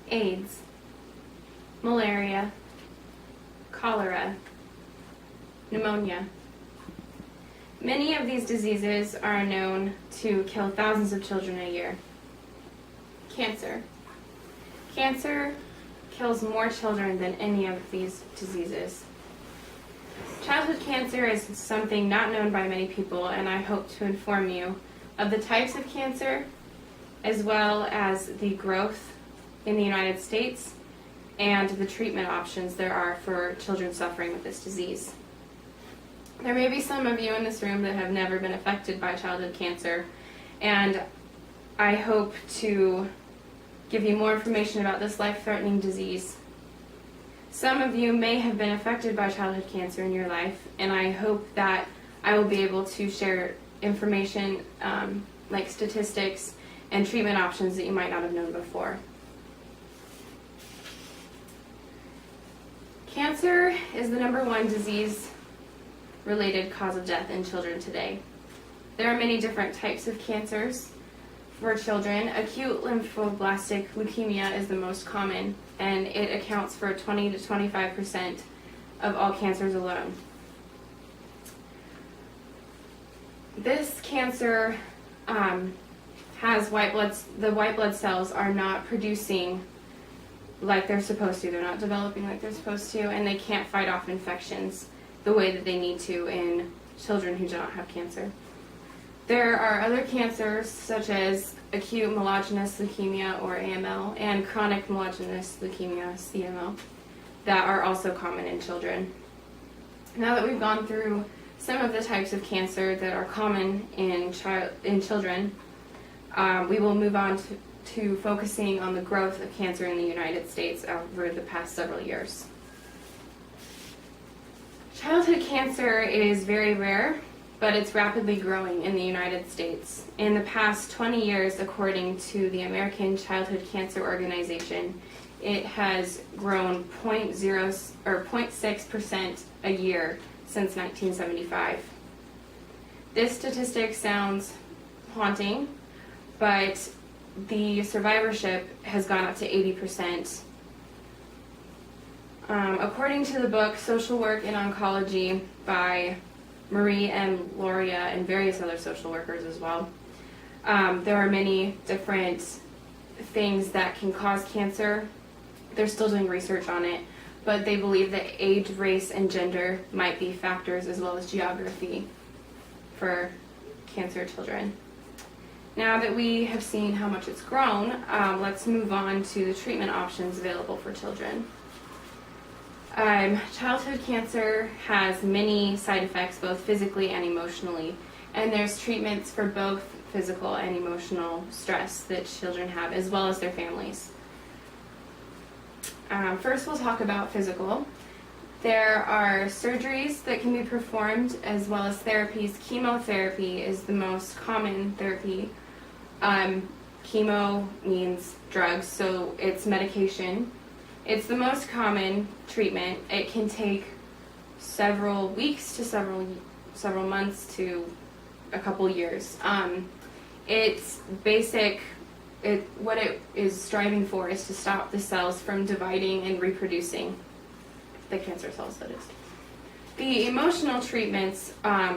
AIDS, malaria, cholera, pneumonia. Many of these diseases are known to kill thousands of children a year. Cancer. Cancer kills more children than any of these diseases. Childhood cancer is something not known by many people, and I hope to inform you of the types of cancer as well as the growth in the United States and the treatment options there are for children suffering with this disease. There may be some of you in this room that have never been affected by childhood cancer, and I hope to give you more information about this life-threatening disease. Some of you may have been affected by childhood cancer in your life, and I hope that I will be able to share information like statistics and treatment options that you might not have known before. Cancer is the #1 disease-related cause of death in children today. There are many different types of cancers. For children, acute lymphoblastic leukemia is the most common, and it accounts for 20 to 25% of all cancers alone. This cancer has the white blood cells are not producing like they're supposed to. They're not developing like they're supposed to, and they can't fight off infections the way that they need to in children who do not have cancer. There are other cancers such as acute myelogenous leukemia, or AML, and chronic myelogenous leukemia, CML, that are also common in children. Now that we've gone through some of the types of cancer that are common in children, we will move on to focusing on the growth of cancer in the United States over the past several years. Childhood cancer is very rare, but it's rapidly growing in the United States. In the past 20 years, according to the American Childhood Cancer Organization, it has grown 0.6% a year since 1975. This statistic sounds haunting, but the survivorship has gone up to 80%. According to the book Social Work in Oncology by Marie M. Loria and various other social workers as well, there are many different things that can cause cancer. They're still doing research on it, but they believe that age, race, and gender might be factors, as well as geography, for cancer children. Now that we have seen how much it's grown, let's move on to the treatment options available for children. Childhood cancer has many side effects, both physically and emotionally, and there's treatments for both physical and emotional stress that children have, as well as their families. First, we'll talk about physical. There are surgeries that can be performed, as well as therapies. Chemotherapy is the most common therapy. Chemo means drugs, so it's medication. It's the most common treatment. It can take several weeks to several months to a couple years. It's basic. What it is striving for is to stop the cells from dividing and reproducing, the cancer cells, that is. The emotional treatments,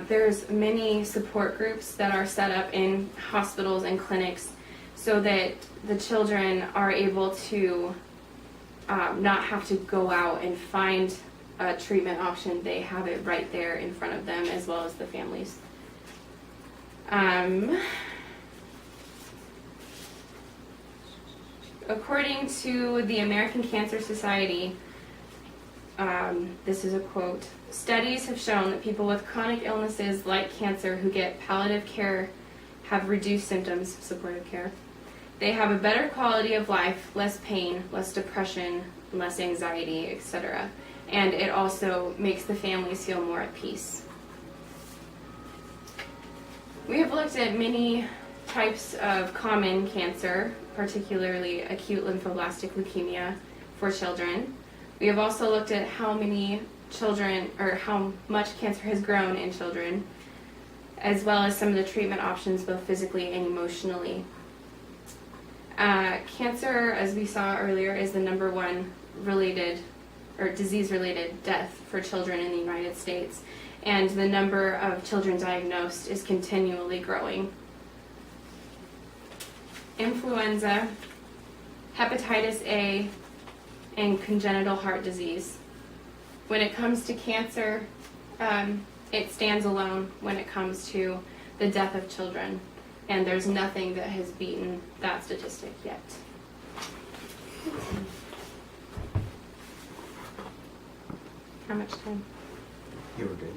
there's many support groups that are set up in hospitals and clinics so that the children are able to not have to go out and find a treatment option. They have it right there in front of them, as well as the families. According to the American Cancer Society, this is a quote, "Studies have shown that people with chronic illnesses like cancer who get palliative care have reduced symptoms, supportive care. They have a better quality of life, less pain, less depression, less anxiety, etc. And it also makes the families feel more at peace." We have looked at many types of common cancer, particularly acute lymphoblastic leukemia for children. We have also looked at how many children, or how much cancer has grown in children, as well as some of the treatment options, both physically and emotionally. Cancer, as we saw earlier, is the number one disease-related death for children in the United States, and the number of children diagnosed is continually growing. Influenza, hepatitis A, and congenital heart disease. When it comes to cancer, it stands alone when it comes to the death of children, and there's nothing that has beaten that statistic yet. How much time? You were good.